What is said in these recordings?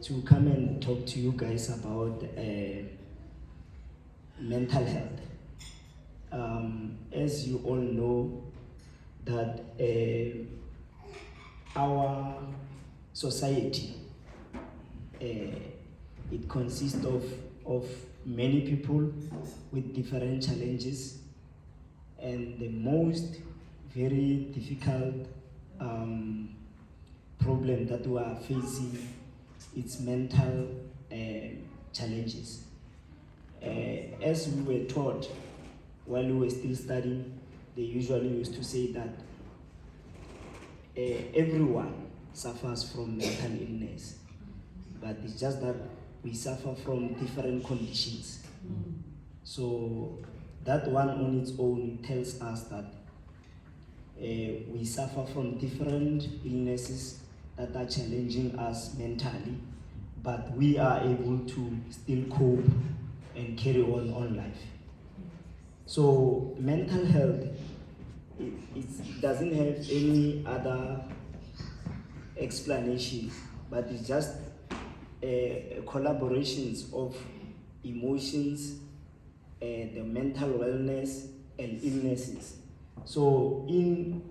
to come and talk to you guys about mental health. As you all know, that our society, it consists of many people with different challenges, and the most very difficult problem that we are facing is mental challenges. As we were taught while we were still studying, they usually used to say that everyone suffers from mental illness, but it's just that we suffer from different conditions. So that one on its own tells us that we suffer from different illnesses that are challenging us mentally, but we are able to still cope and carry on life. So mental health, it doesn't have any other explanation, but it's just collaborations of emotions, the mental wellness and illnesses. So in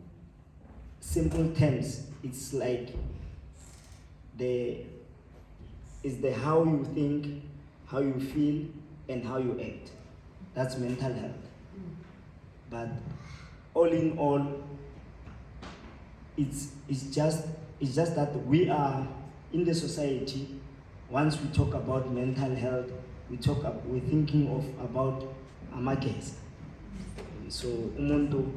simple terms, it's like the how you think, how you feel, and how you act. That's mental health. But all in all, it's just that we are in the society. Once we talk about mental health, we're thinking about amageza. So umuntu,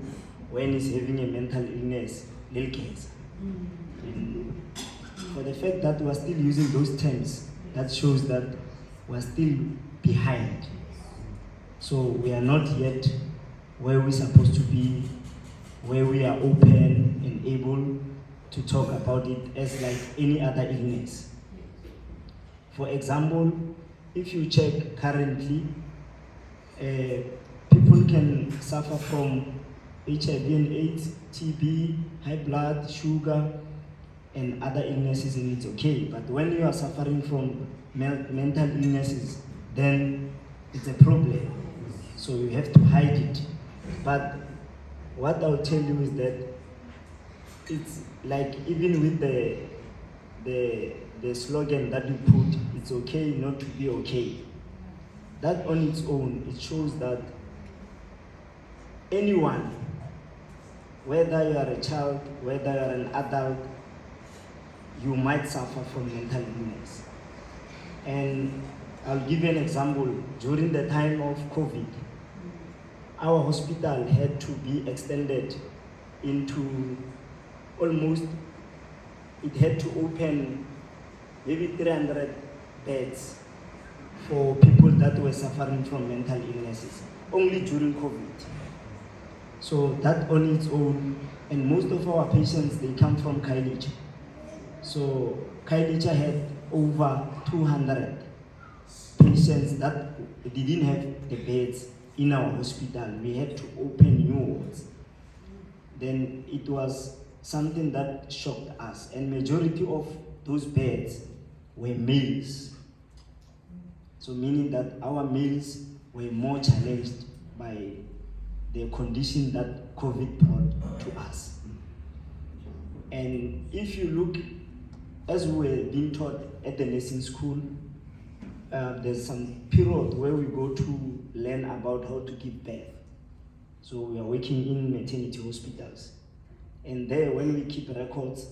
when he's having a mental illness, lilgeza. And for the fact that we're still using those terms, that shows that we're still behind. So we are not yet where we're supposed to be, where we are open and able to talk about it as like any other illness. For example, if you check currently, people can suffer from HIV and AIDS, TB, high blood, sugar, and other illnesses, and it's okay. But when you are suffering from mental illnesses, then it's a problem. So you have to hide it. But what I'll tell you is that it's like, even with the slogan that you put, it's okay not to be okay. That on its own, it shows that anyone, whether you are a child, whether you are an adult, you might suffer from mental illness. And I'll give you an example. During the time of COVID, our hospital had to be extended into almost, it had to open maybe 300 beds for people that were suffering from mental illnesses, only during COVID. So that on its own, and most of our patients, they come from Ilitha. So Ilitha had over 200 patients that didn't have the beds in our hospital. We had to open new wards. Then it was something that shocked us, and majority of those beds were males. So meaning that our males were more challenged by the condition that COVID brought to us. And if you look, as we were being taught at the nursing school, there's some period where we go to learn about how to give birth. So we are working in maternity hospitals. And there, when we keep records,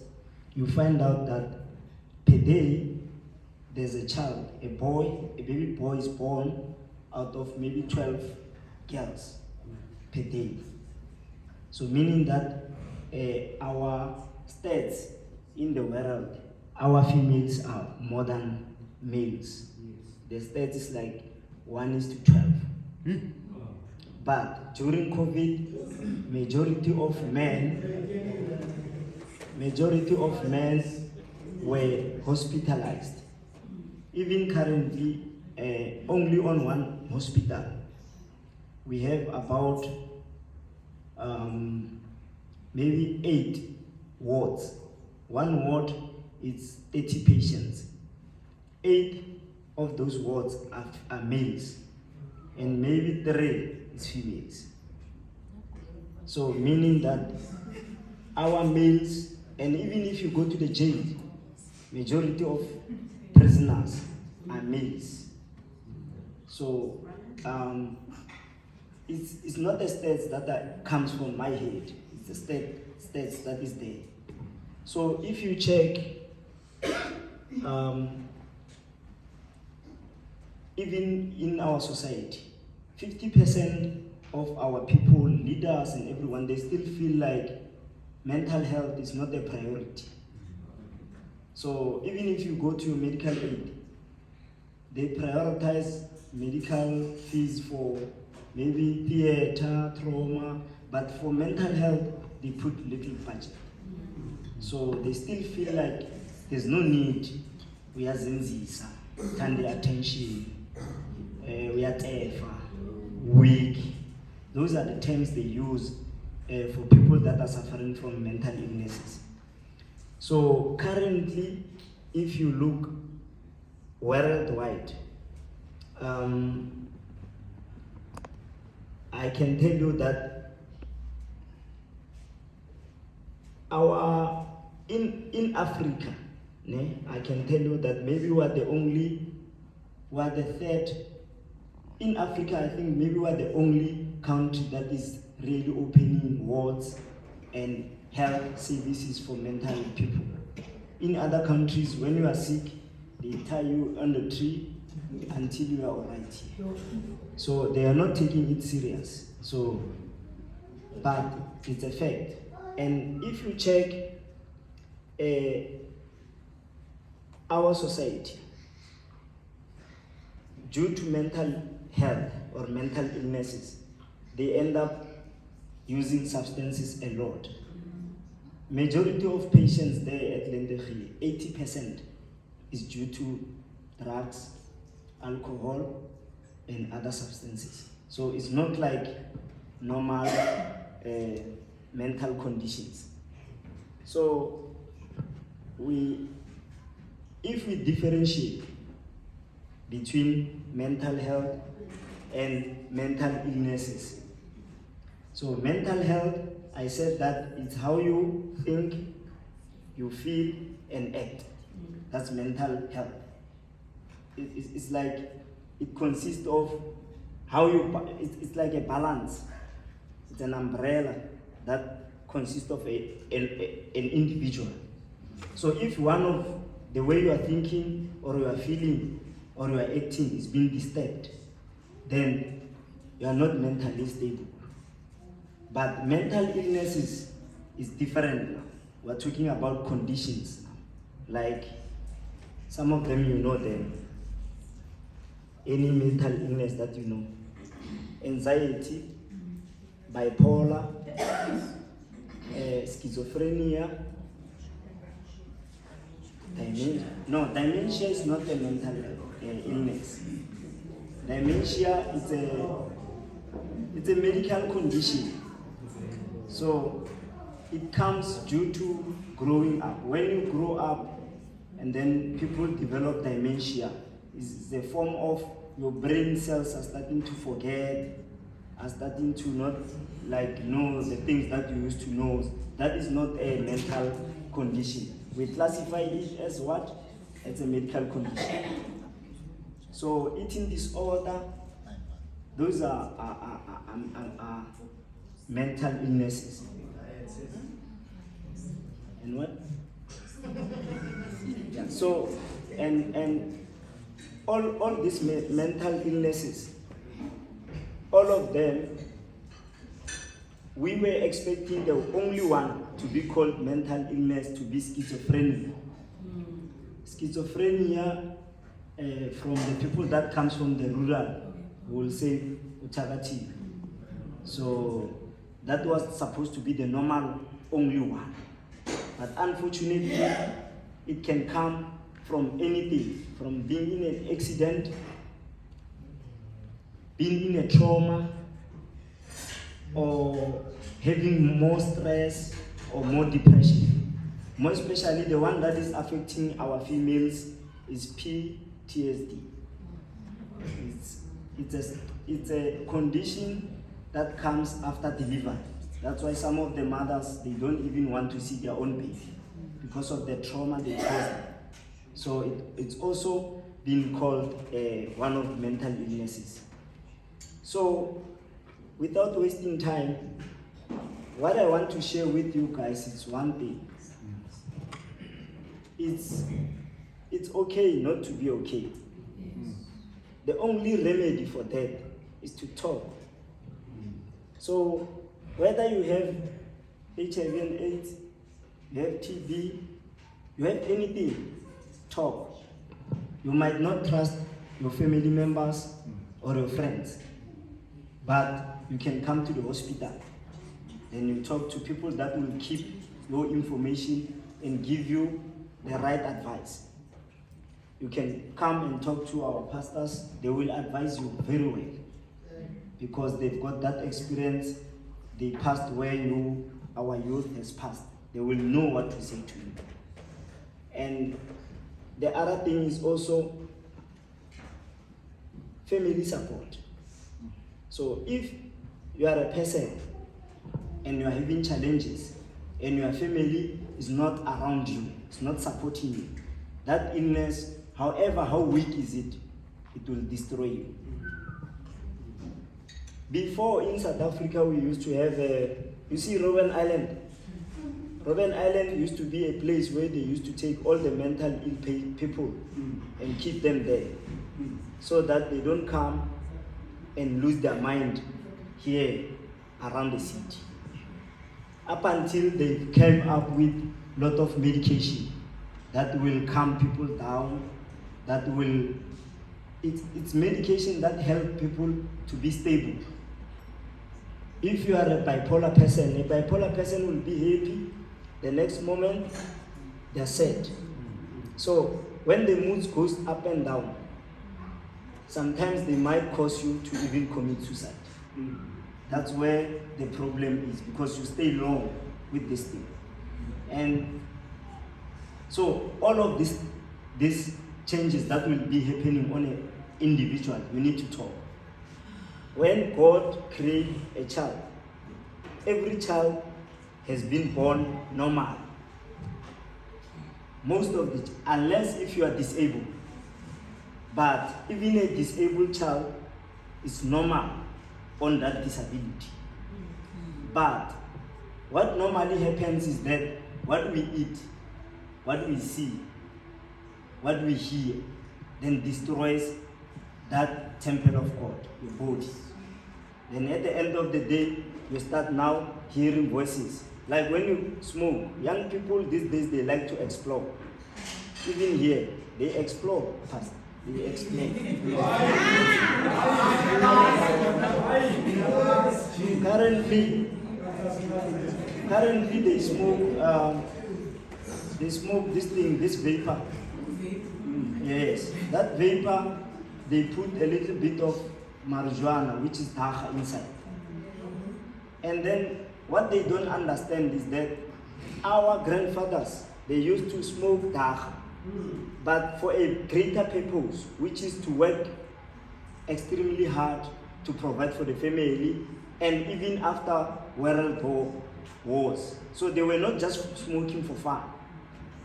you find out that per day, there's a child, a baby boy is born out of maybe 12 girls per day. So meaning that our stats in the world, our females are more than males. The stats is like 1:12. But during COVID, majority of men were hospitalized. Even currently, only on one hospital, we have about maybe 8 wards. One ward is 30 patients. 8 of those wards are males, and maybe 3 is females. So meaning that our males, and even if you go to the jail, majority of prisoners are males. So it's not the stats that comes from my head, it's the stats that is there. So if you check, even in our society, 50% of our people, leaders and everyone, they still feel like mental health is not a priority. So even if you go to your medical aid, they prioritize medical fees for maybe theater, trauma, but for mental health, they put little budget. So they still feel like there's no need. We are zenzisa, turn the attention, we are tefa, weak. Those are the terms they use for people that are suffering from mental illnesses. So currently, if you look worldwide, I can tell you that in Africa, I can tell you that maybe we're the third. In Africa, I think maybe we're the only country that is really opening wards and health services for mental people. In other countries, when you are sick, they tie you on the tree until you are all right. So they are not taking it serious. So, but it's a fact. And if you check our society, due to mental health or mental illnesses, they end up using substances a lot. Majority of patients there at Lendegile, 80% is due to drugs, alcohol, and other substances. So it's not like normal mental conditions. So if we differentiate between mental health and mental illnesses. So mental health, I said that it's how you think, you feel, and act. That's mental health. It's like, it consists of how it's like a balance. It's an umbrella that consists of an individual. So if one of the way you are thinking or you are feeling or you are acting is being disturbed, then you are not mentally stable. But mental illnesses is different now. We're talking about conditions now. Like some of them, you know them. Any mental illness that you know. Anxiety, bipolar, schizophrenia, dementia. No, dementia is not a mental illness. Dementia is a medical condition. So it comes due to growing up. When you grow up and then people develop dementia, it's a form of your brain cells are starting to forget, are starting to not know the things that you used to know. That is not a mental condition. We classify it as what? It's a medical condition. So eating disorder, those are mental illnesses. And what? Yeah. So and all these mental illnesses, all of them, we were expecting the only one to be called mental illness to be schizophrenia. Schizophrenia, from the people that comes from the rural, will say utagati. So that was supposed to be the normal only one. But unfortunately, it can come from anything, from being in an accident, being in a trauma, or having more stress or more depression. More especially the one that is affecting our females is PTSD. It's a condition that comes after delivery. That's why some of the mothers, they don't even want to see their own baby because of the trauma they caused. So it's also been called one of mental illnesses. So without wasting time, what I want to share with you guys is one thing. It's okay not to be okay. The only remedy for that is to talk. So whether you have HIV and AIDS, you have TB, you have anything, talk. You might not trust your family members or your friends, but you can come to the hospital. Then you talk to people that will keep your information and give you the right advice. You can come and talk to our pastors. They will advise you very well because they've got that experience. They passed where our youth has passed. They will know what to say to you. And the other thing is also family support. So if you are a person and you are having challenges and your family is not around you, it's not supporting you, that illness, however how weak is it, it will destroy you. Before in South Africa we used to have you see Robben Island. Robben Island used to be a place where they used to take all the mental ill people and keep them there so that they don't come and lose their mind here around the city. Up until they came up with a lot of medication that will calm people down, it's medication that help people to be stable. If you are a bipolar person will be happy, the next moment they're sad. So when the mood goes up and down, sometimes they might cause you to even commit suicide. That's where the problem is, because you stay long with this thing. And so all of these changes that will be happening on an individual, you need to talk. When God created a child, every child has been born normal. Most of it, unless if you are disabled. But even a disabled child is normal on that disability. But what normally happens is that what we eat, what we see, what we hear, then destroys that temple of God, your body. Then at the end of the day, you start now hearing voices. Like when you smoke, young people these days, they like to explore. Even here, they explore fast. They explore. Currently they smoke this thing, this vapor. Yes, that vapor, they put a little bit of marijuana, which is dagga, inside. And then what they don't understand is that our grandfathers, they used to smoke dagga, but for a greater purpose, which is to work extremely hard to provide for the family, and even after world wars. So they were not just smoking for fun.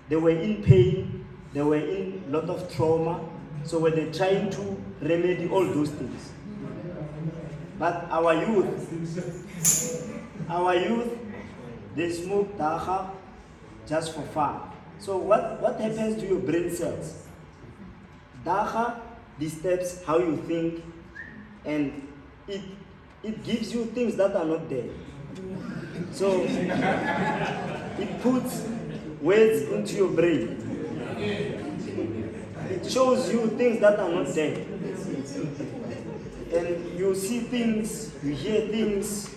They were in pain, they were in a lot of trauma, so when they're trying to remedy all those things. But our youth, they smoke dagga just for fun. So what happens to your brain cells? Dagga disturbs how you think, and it gives you things that are not there. So it puts words into your brain. It shows you things that are not there. And you see things, you hear things,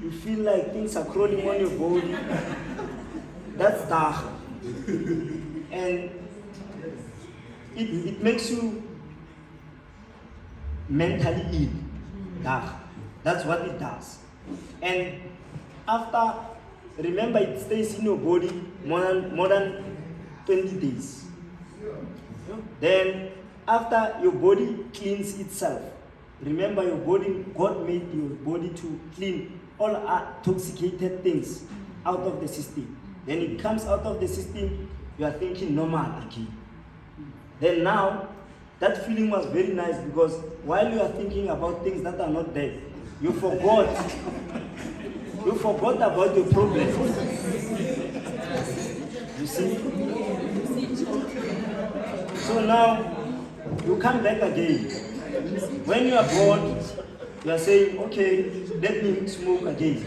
you feel like things are crawling on your body. That's dagga. And it makes you mentally ill. Dagga. That's what it does. And after, remember, it stays in your body more than 20 days. Then after your body cleans itself, remember your body, God made your body to clean all intoxicated things out of the system. Then it comes out of the system, you are thinking normal again. Then now, that feeling was very nice because while you are thinking about things that are not there, you forgot about your problem. You see? So now, you come back again. When you are bored, you are saying, okay, let me smoke again.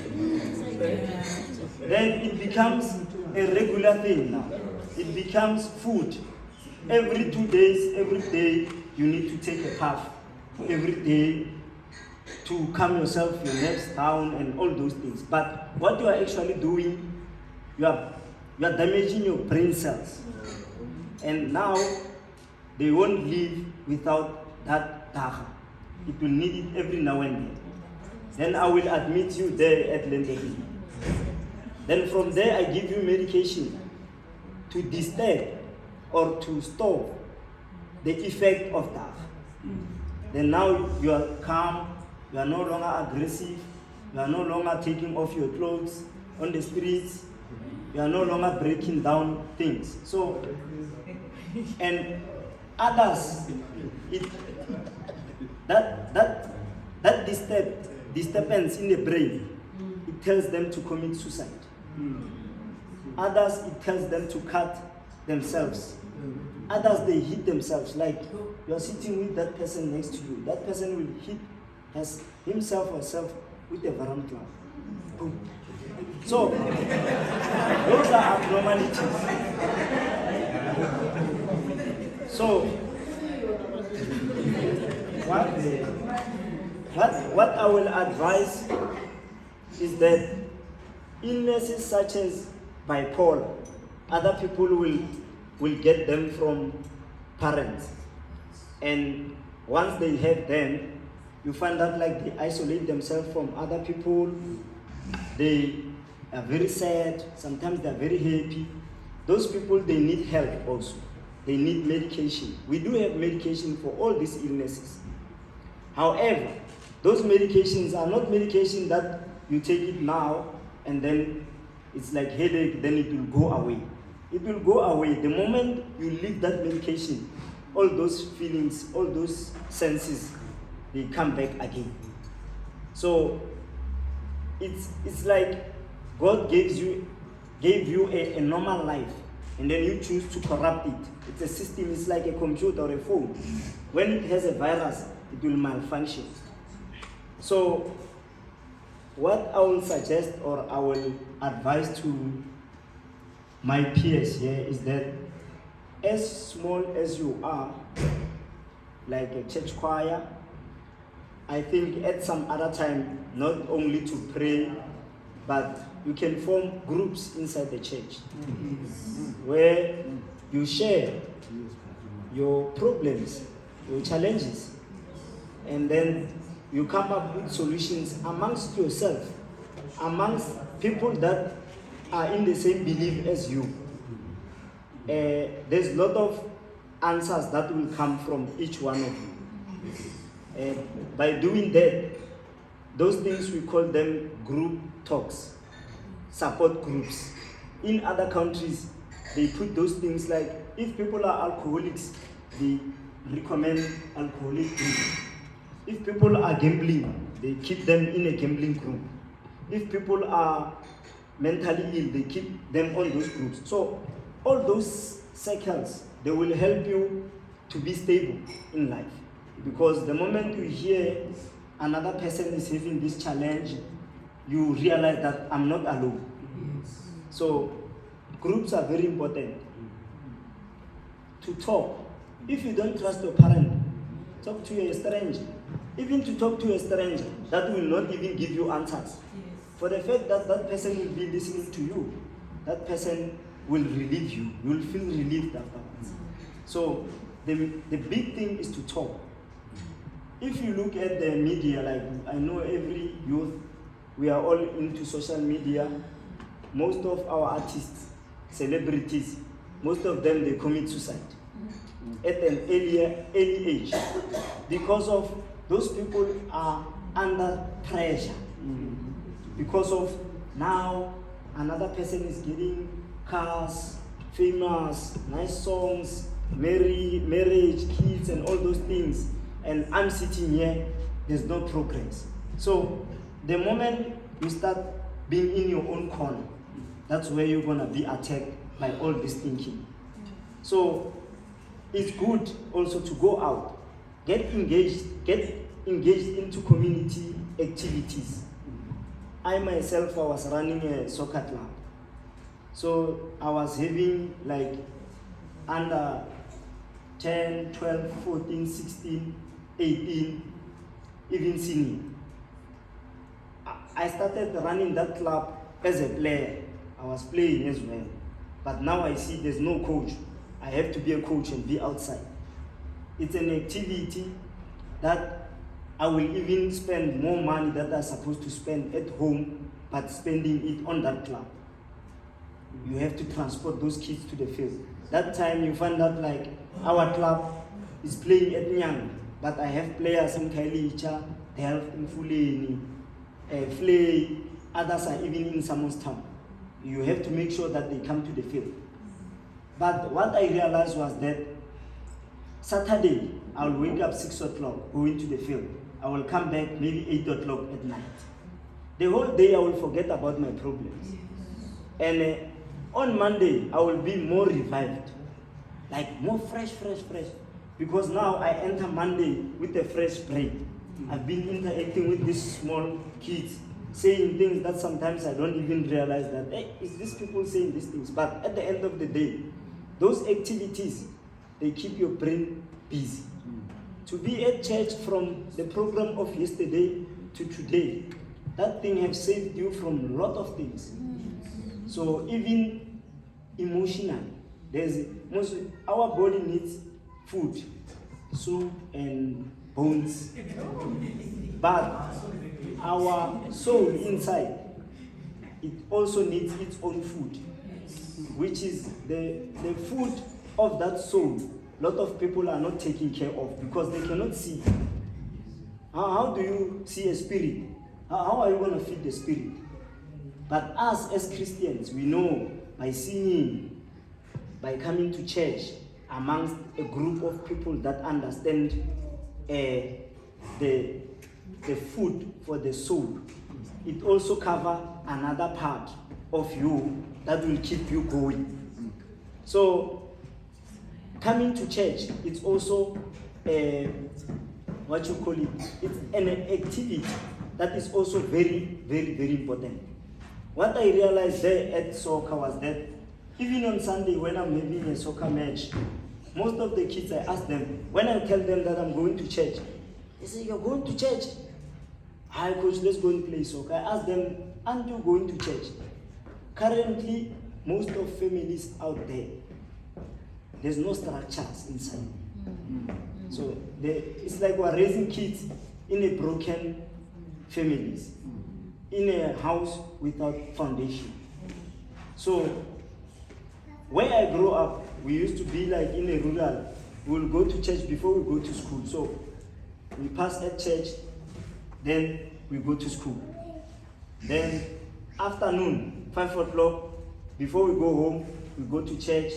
Then it becomes a regular thing now. It becomes food. Every 2 days, every day, you need to take a puff. Every day to calm yourself, your nerves down, and all those things. But what you are actually doing, you are damaging your brain cells. And now, they won't live without that dagga. It will need it every now and then. Then I will admit you there at Lendehi. Then from there, I give you medication to disturb or to stop the effect of that. Then now you are calm, you are no longer aggressive, you are no longer taking off your clothes on the streets, you are no longer breaking down things. So, and others, that disturbance in the brain, it tells them to commit suicide. Others, it tells them to cut themselves. Others, they hit themselves. Like you are sitting with that person next to you. That person will hit himself or herself with a varum club. Boom. So, those are abnormalities. So, what I will advise is that illnesses such as bipolar, other people will get them from parents. And once they have them, you find out like they isolate themselves from other people. They are very sad. Sometimes they are very happy. Those people, they need help also. They need medication. We do have medication for all these illnesses. However, those medications are not medication that you take it now and then it's like headache, then it will go away. It will go away. The moment you leave that medication, all those feelings, all those senses, they come back again. So it's like God gave you a normal life, and then you choose to corrupt it. It's a system, it's like a computer or a phone. When it has a virus, it will malfunction. So what I will suggest or I will advise to my peers here is that as small as you are, like a church choir, I think at some other time, not only to pray, but you can form groups inside the church where you share your problems, your challenges, and then you come up with solutions amongst yourself, amongst people that are in the same belief as you. There's a lot of answers that will come from each one of you. By doing that, those things we call them group talks, support groups. In other countries, they put those things like, if people are alcoholics, they recommend alcoholic group. If people are gambling, they keep them in a gambling group. If people are mentally ill, they keep them on those groups. So all those circles, they will help you to be stable in life. Because the moment you hear another person is having this challenge, you realize that I'm not alone. So groups are very important. To talk. If you don't trust your parent, talk to a stranger. Even to talk to a stranger, that will not even give you answers. For the fact that that person will be listening to you, that person will relieve you. You will feel relieved afterwards. So the big thing is to talk. If you look at the media, like I know every youth, we are all into social media. Most of our artists, celebrities, most of them, they commit suicide. at an early age, because of those people are under pressure. Because of now another person is getting cars, famous, nice songs, marriage, kids, and all those things, and I'm sitting here, there's no progress. So the moment you start being in your own corner, that's where you're gonna be attacked by all this thinking. So it's good also to go out, get engaged into community activities. I myself, I was running a soccer club. So I was having like under 10, 12, 14, 16, 18, even senior. I started running that club as a player. I was playing as well. But now I see there's no coach. I have to be a coach and be outside. It's an activity that I will even spend more money that I'm supposed to spend at home, but spending it on that club. You have to transport those kids to the field. That time you find out like our club is playing at Nyang, but I have players in Ilitha, they have in Fuleni, Flay, others are even in Samostown. You have to make sure that they come to the field. But what I realized was that Saturday, I'll wake up 6 o'clock, go into the field. I will come back maybe 8 o'clock at night. The whole day I will forget about my problems. And on Monday, I will be more revived, like more fresh. Because now I enter Monday with a fresh brain. I've been interacting with these small kids, saying things that sometimes I don't even realize that, hey, is these people saying these things? But at the end of the day, those activities, they keep your brain busy. To be at church from the program of yesterday to today, that thing has saved you from a lot of things. So even emotionally, our body needs food, soup and bones. But our soul inside, it also needs its own food, which is the food of that soul. A lot of people are not taking care of because they cannot see. How do you see a spirit? How are you going to feed the spirit? But us as Christians, we know by singing, by coming to church amongst a group of people that understand the food for the soul, it also covers another part of you that will keep you going. So coming to church, it's also it's an activity that is also very important. What I realized there at soccer was that even on Sunday when I'm having a soccer match, most of the kids, I ask them, when I tell them that I'm going to church, they say, you're going to church? Hi coach, let's go and play soccer. I ask them, aren't you going to church? Currently, most of families out there, there's no structures inside. So it's like we're raising kids in a broken families, in a house without foundation. So where I grew up, we used to be like in a rural. We will go to church before we go to school. So we pass at church, then we go to school. Then afternoon, 5 o'clock, before we go home, we go to church,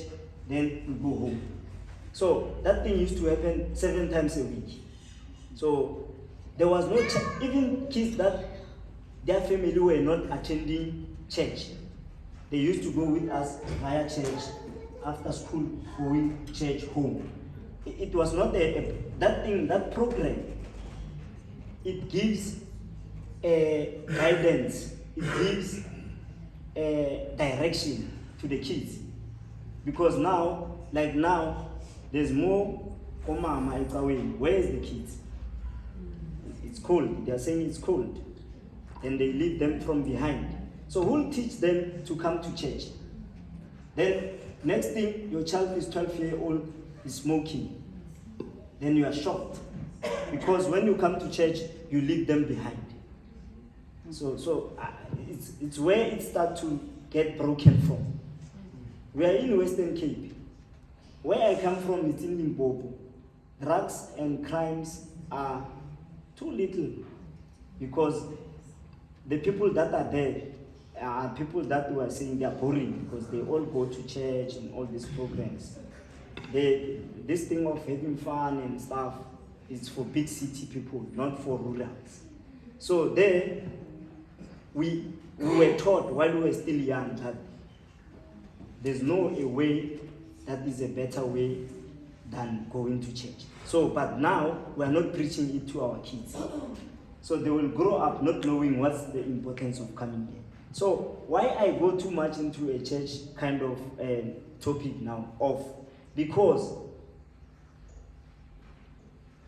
then we go home. So that thing used to happen 7 times a week. So there was no even kids that their family were not attending church. They used to go with us via church, after school, going church home. It was not that program. It gives guidance, it gives direction to the kids. Because now, there's more where is the kids? It's cold. They are saying it's cold. Then they leave them from behind. So who'll teach them to come to church? Then next thing, your child is 12-year-old, is smoking. Then you are shocked. Because when you come to church, you leave them behind. So it's where it starts to get broken from. We are in Western Cape. where I come from, it's in Limpopo. Drugs and crimes are too little because the people that are there are people that were saying they are boring because they all go to church and all these programs. This thing of having fun and stuff is for big city people, not for rurals. So there, we were taught while we were still young that there's no a way that is a better way than going to church. So, but now we are not preaching it to our kids. So they will grow up not knowing what's the importance of coming here. So why I go too much into a church kind of topic now because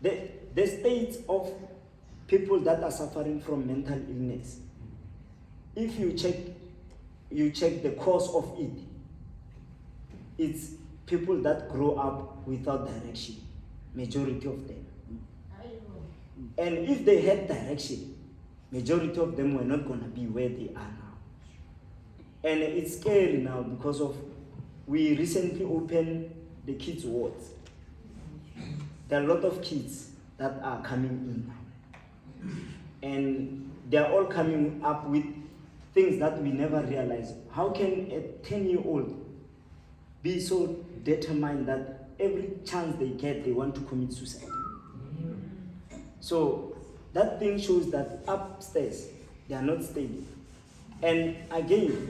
the state of people that are suffering from mental illness, if you check the cause of it, it's people that grow up without direction, majority of them. And if they had direction, majority of them were not going to be where they are now. And it's scary now because of, we recently opened the kids' wards. There are a lot of kids that are coming in now. And they're all coming up with things that we never realized. How can a 10-year-old be so determined that every chance they get, they want to commit suicide? So that thing shows that upstairs, they are not stable. And again,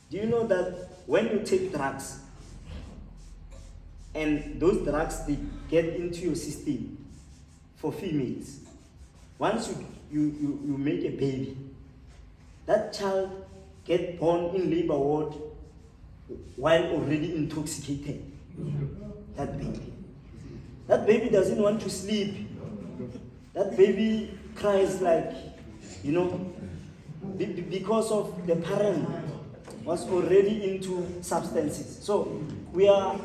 do you know that when you take drugs, and those drugs, they get into your system for females, once you make a baby, that child gets born in labor ward while already intoxicated. That baby doesn't want to sleep. That baby cries like, because of the parent was already into substances. So we are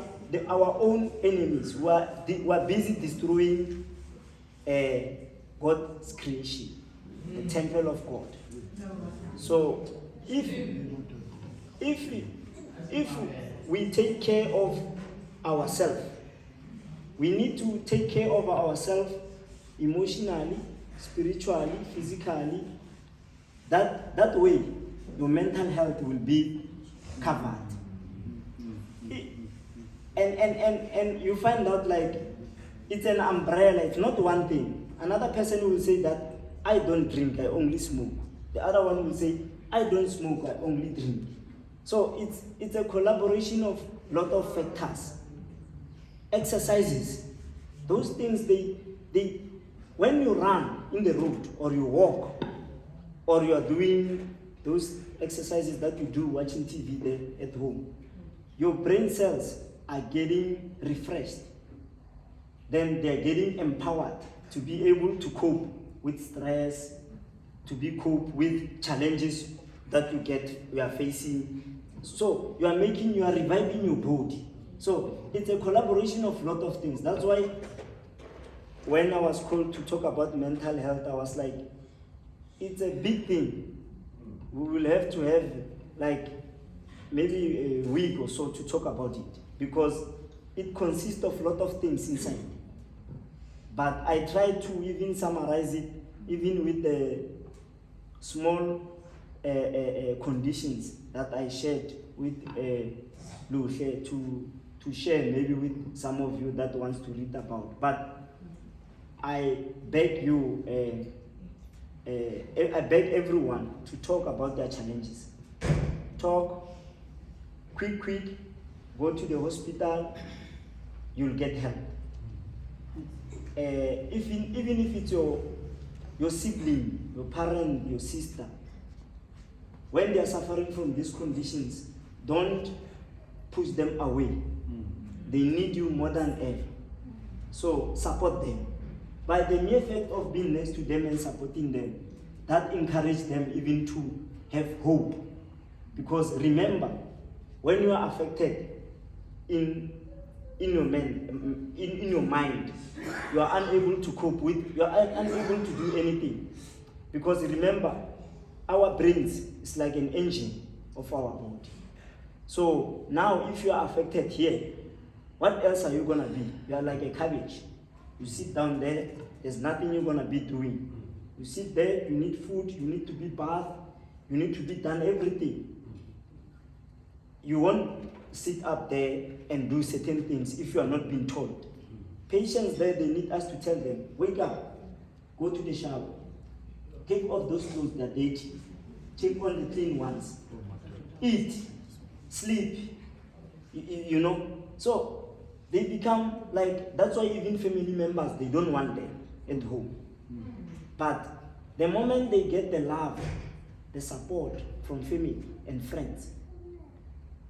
our own enemies. We are busy destroying God's creation, the temple of God. So if we take care of ourselves, we need to take care of ourselves emotionally, spiritually, physically. That way, your mental health will be covered. And you find out like it's an umbrella, it's not one thing. Another person will say that I don't drink, I only smoke. The other one will say, I don't smoke, I only drink. So it's a collaboration of a lot of factors. Exercises, those things, they when you run in the road or you walk or you are doing those exercises that you do watching TV there at home, your brain cells are getting refreshed. Then they are getting empowered to be able to cope with stress, to be cope with challenges that you are facing. So you are reviving your body. So it's a collaboration of a lot of things. That's why when I was called to talk about mental health, I was like, it's a big thing. We will have to have like maybe a week or so to talk about it because it consists of a lot of things inside. But I tried to even summarize it, even with the small conditions that I shared with Luhle to share maybe with some of you that wants to read about. But I beg you, I beg everyone to talk about their challenges. Talk, quick, go to the hospital, you'll get help. Even if it's your sibling, your parent, your sister, when they are suffering from these conditions, don't push them away. They need you more than ever. So support them. By the mere fact of being next to them and supporting them, that encourages them even to have hope. Because remember, when you are affected in your mind, you are unable to cope with, you are unable to do anything. Because remember, our brains is like an engine of our body. So now if you are affected here, what else are you going to be? You are like a cabbage. You sit down there, there's nothing you're going to be doing. You sit there, you need food, you need to be bathed, you need to be done everything. You won't sit up there and do certain things if you are not being told. Patients there, they need us to tell them, wake up, go to the shower, take off those clothes that are dirty, take on the clean ones, eat, sleep, you know. So they become like, that's why even family members, they don't want them at home. But the moment they get the love, the support from family and friends,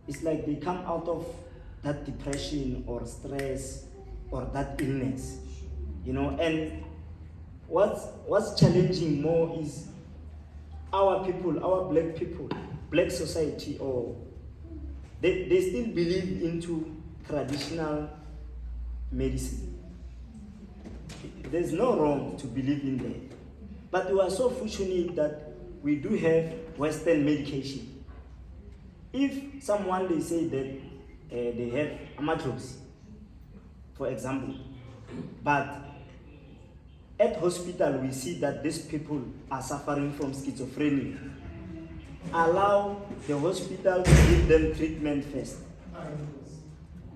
it's like they come out of that depression or stress or that illness, you know. And what's challenging more is our people, our black people, black society, or they still believe into traditional medicine. There's no wrong to believe in that. But we are so fortunate that we do have Western medication. If someone, they say that they have amatros, for example, but at hospital we see that these people are suffering from schizophrenia, allow the hospital to give them treatment first.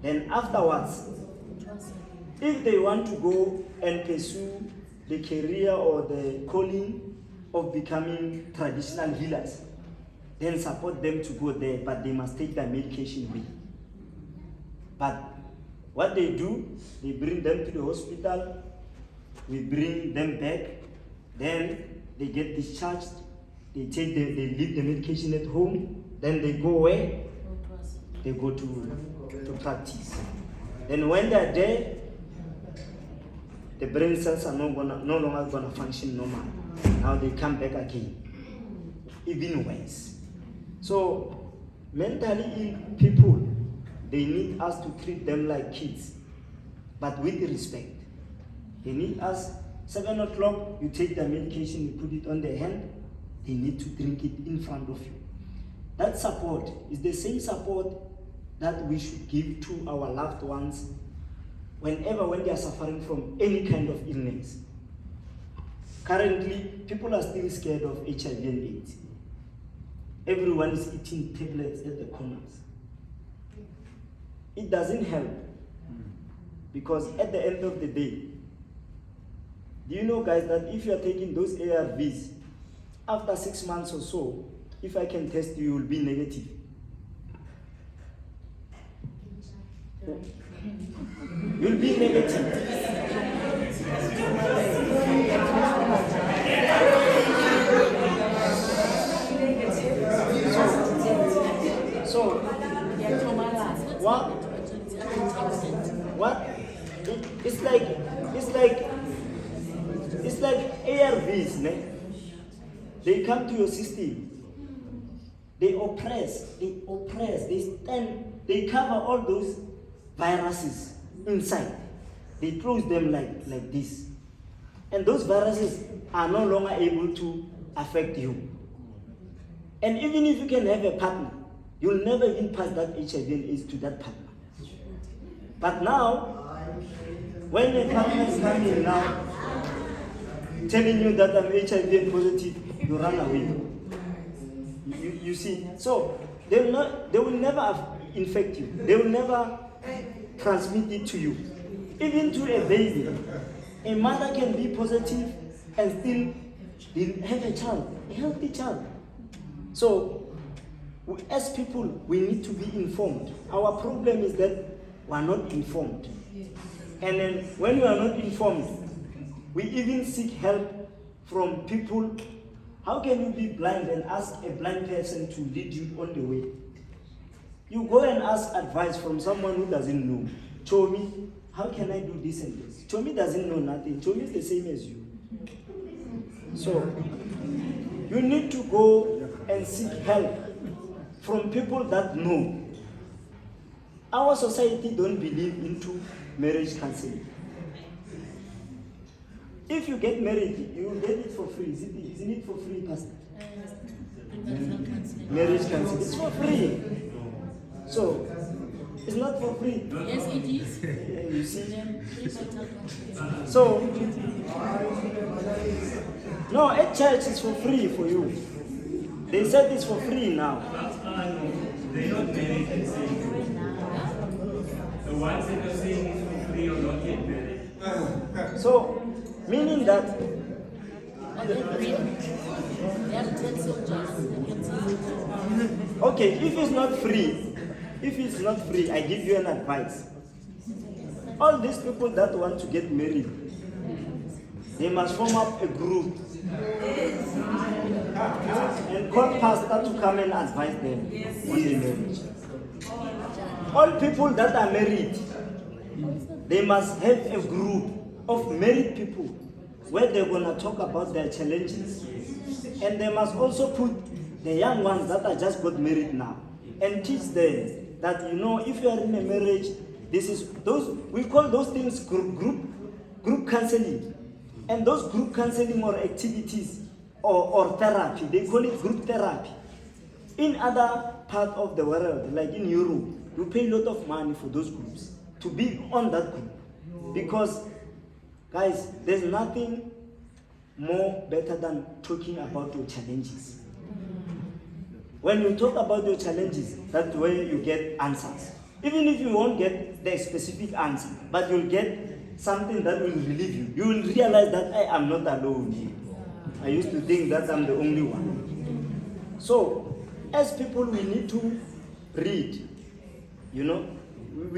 Then afterwards, if they want to go and pursue the career or the calling of becoming traditional healers, then support them to go there, but they must take their medication with. But what they do, they bring them to the hospital, we bring them back, then they get discharged, they leave the medication at home, then they go where? They go to practice. Then when they're there, the brain cells are no longer going to function normal. Now they come back again, even worse. So mentally ill people, they need us to treat them like kids, but with respect. They need us, 7 o'clock, you take the medication, you put it on their hand, they need to drink it in front of you. That support is the same support that we should give to our loved ones when they are suffering from any kind of illness. Currently, people are still scared of HIV and AIDS. Everyone is eating tablets at the corners. It doesn't help, because at the end of the day, do you know, guys, that if you are taking those ARVs, after 6 months or so, if I can test you, you will be negative. You'll be negative. So what? It's like ARVs, ne? They come to your system. They oppress, they cover all those viruses inside. They close them like this. And those viruses are no longer able to affect you. And even if you can have a partner, you'll never even pass that HIV and AIDS to that partner. But now, when the partner is coming now, telling you that I'm HIV positive, you run away. You see, so they will never infect you. They will never transmit it to you. Even to a baby, a mother can be positive and still have a child, a healthy child. So, as people, we need to be informed. Our problem is that we are not informed. And then when we are not informed, we even seek help from people. How can you be blind and ask a blind person to lead you on the way? You go and ask advice from someone who doesn't know. Chomi, how can I do this and this? Chomi doesn't know nothing. Chomi is the same as you. So, you need to go and seek help from people that know. Our society don't believe into marriage counseling. If you get married, you will get it for free. Isn't it for free, Pastor? Marriage counseling. It's for free. So, It's not for free. Yes, it is. You see? Then So, no, at church is for free for you. They said it's for free now. They're not married and saying the ones that are saying it's for free are not yet married. So, meaning that okay, if it's not free, I give you an advice. All these people that want to get married, they must form up a group and call pastor to come and advise them on the marriage. All people that are married, they must have a group of married people where they're going to talk about their challenges. And they must also put the young ones that are just got married now and teach them that, if you are in a marriage, we call those things group counseling. And those group counseling or activities or therapy, they call it group therapy. In other parts of the world, like in Europe, you pay a lot of money for those groups to be on that group. Because, guys, there's nothing more better than talking about your challenges. When you talk about your challenges, that's where you get answers. Even if you won't get the specific answer, but you'll get something that will relieve you. You will realize that I am not alone here. I used to think that I'm the only one. So, as people, we need to read. We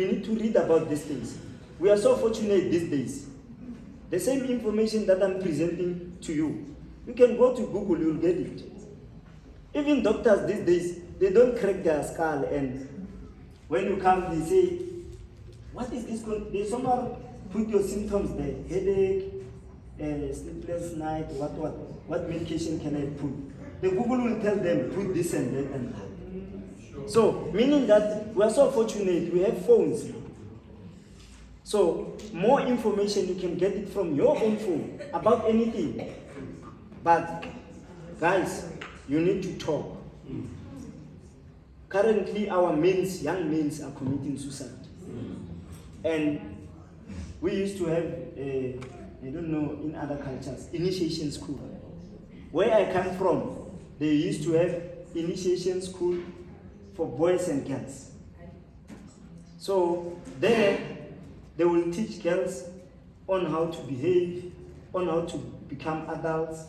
need to read about these things. We are so fortunate these days. The same information that I'm presenting to you, you can go to Google, you'll get it. Even doctors these days, they don't crack their skull, and when you come, they say, what is this? They somehow put your symptoms there, headache, sleepless night, what medication can I put? The Google will tell them, put this and that and that. So, meaning that we are so fortunate, we have phones. So, more information, you can get it from your own phone about anything. But, guys, you need to talk. Currently, our young males are committing suicide. And we used to have, I don't know, in other cultures, initiation school. Where I come from, they used to have initiation school for boys and girls. So there, they will teach girls on how to behave, on how to become adults,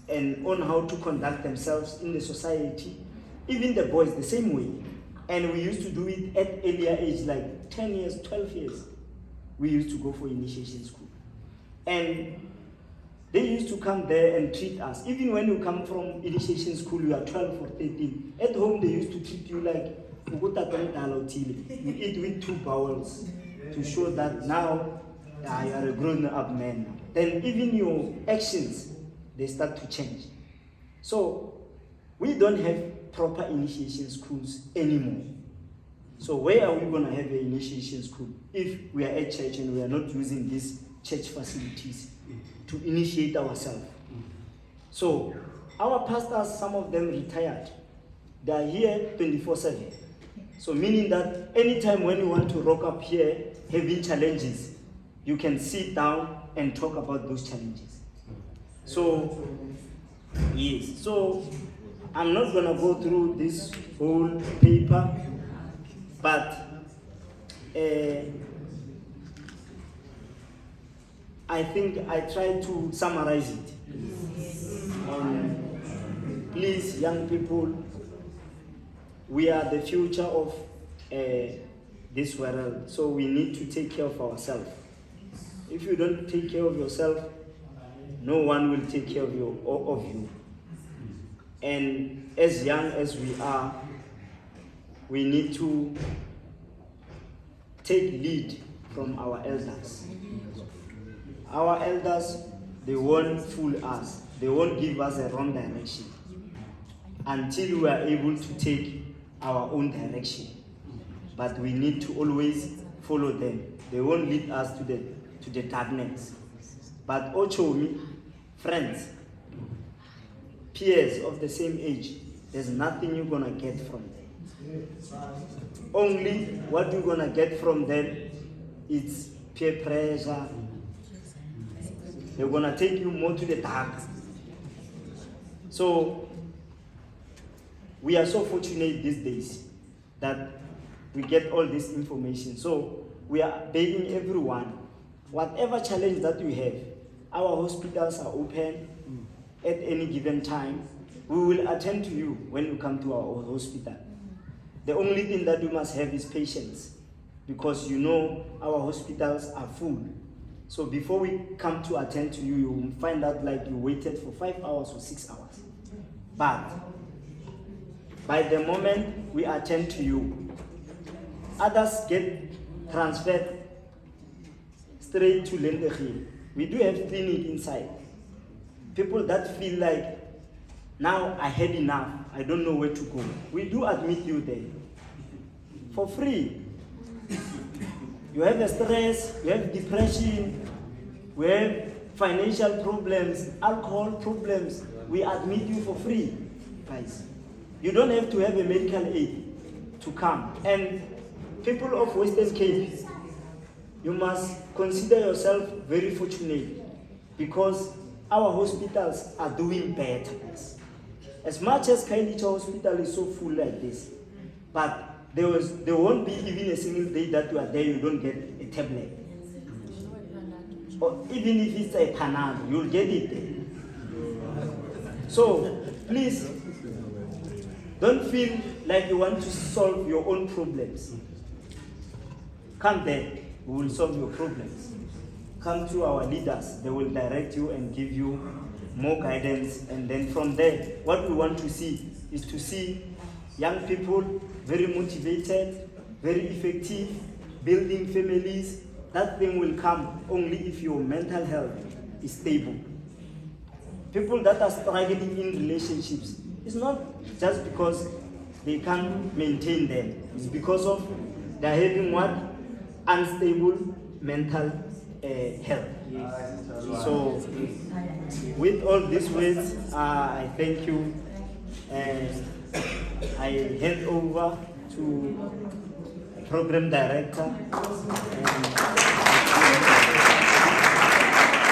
and on how to conduct themselves in the society. Even the boys, the same way. And we used to do it at earlier age, like 10 years, 12 years. We used to go for initiation school. And they used to come there and treat us. Even when you come from initiation school, you are 12 or 13. At home, they used to treat you like, you eat with 2 bowls to show that now you are a grown-up man. Then even your actions, they start to change. So we don't have proper initiation schools anymore. So where are we going to have an initiation school if we are at church and we are not using these church facilities to initiate ourselves? So our pastors, some of them retired. They are here 24/7. So meaning that anytime when you want to rock up here having challenges, you can sit down and talk about those challenges. So, yes. So I'm not going to go through this whole paper, but I think I tried to summarize it. Please, young people, we are the future of this world, so we need to take care of ourselves. If you don't take care of yourself, no one will take care of you. And as young as we are, we need to take lead from our elders. Our elders, they won't fool us. They won't give us a wrong direction until we are able to take our own direction. But we need to always follow them. They won't lead us to the darkness. But Ochomi, friends, peers of the same age, there's nothing you're going to get from them. Only what you're gonna get from them is peer pressure. They're gonna take you more to the dark. So we are so fortunate these days that we get all this information. So we are begging everyone, whatever challenge that you have, our hospitals are open at any given time. We will attend to you when you come to our hospital. The only thing that you must have is patience, because you know our hospitals are full. So before we come to attend to you, you will find out like you waited for 5 hours or 6 hours. But by the moment we attend to you, others get transferred straight to Lendegil. We do have clinic inside. People that feel like, now I had enough, I don't know where to go. We do admit you there for free. You have a stress, you have depression, we have financial problems, alcohol problems. We admit you for free, guys. You don't have to have a medical aid to come. And people of Western Cape, you must consider yourself very fortunate, because our hospitals are doing better. As much as Ilitha Hospital is so full like this, but there won't be even a single day that you are there, you don't get a tablet. Or even if it's a Panado, you'll get it there. So please, don't feel like you want to solve your own problems. Come there, we will solve your problems. Come to our leaders, they will direct you and give you more guidance. And then from there, what we want to see is to see young people very motivated, very effective, building families. That thing will come only if your mental health is stable. People that are struggling in relationships, it's not just because they can't maintain them. It's because of they're having what? Unstable mental health. So with all these words, I thank you, and I hand over to Program Director.